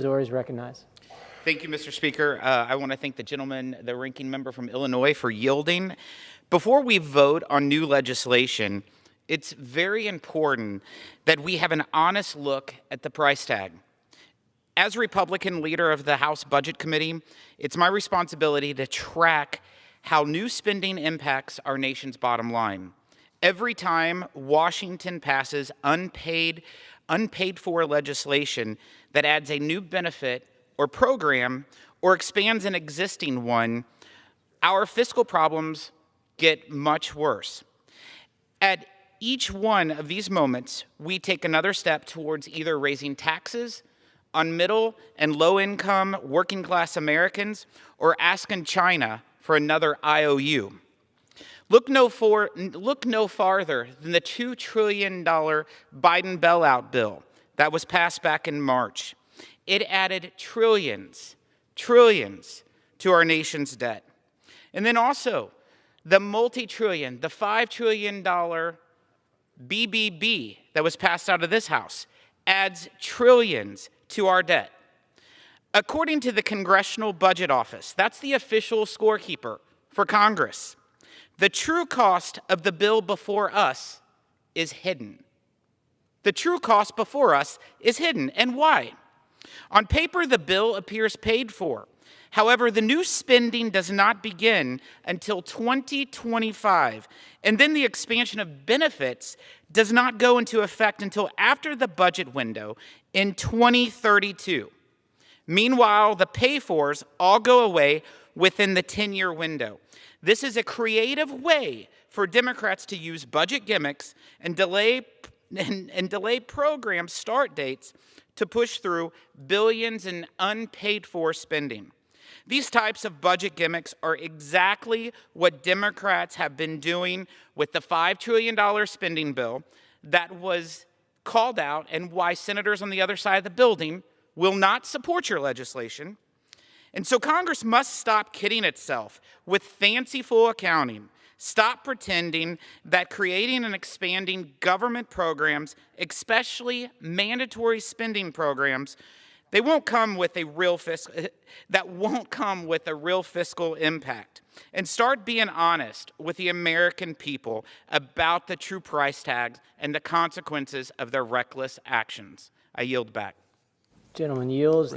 is recognized. Thank you, Mr. Speaker. I want to thank the gentleman, the ranking member from Illinois, for yielding. Before we vote on new legislation, it's very important that we have an honest look at the price tag. As Republican leader of the House Budget Committee, it's my responsibility to track how new spending impacts our nation's bottom line. Every time Washington passes unpaid for legislation that adds a new benefit or program or expands an existing one, our fiscal problems get much worse. At each one of these moments, we take another step towards either raising taxes on middle and low-income working-class Americans or asking China for another IOU. Look no farther than the $2 trillion Biden bailout bill that was passed back in March. It added trillions to our nation's debt. And then also the multi-trillion, the $5 trillion BBB that was passed out of this House adds trillions to our debt. According to the Congressional Budget Office, that's the official scorekeeper for Congress, the true cost of the bill before us is hidden. The true cost before us is hidden. And why? On paper, the bill appears paid for. However, the new spending does not begin until 2025, and then the expansion of benefits does not go into effect until after the budget window in 2032. Meanwhile, the pay-fors all go away within the 10-year window. This is a creative way for Democrats to use budget gimmicks and delay program start dates to push through billions in unpaid-for spending. These types of budget gimmicks are exactly what Democrats have been doing with the $5 trillion spending bill that was called out, and why senators on the other side of the building will not support your legislation. And so Congress must stop kidding itself with fanciful accounting. Stop pretending that creating and expanding government programs, especially mandatory spending programs, that won't come with a real fiscal impact. And start being honest with the American people about the true price tags and the consequences of their reckless actions. I yield back. Gentleman yields.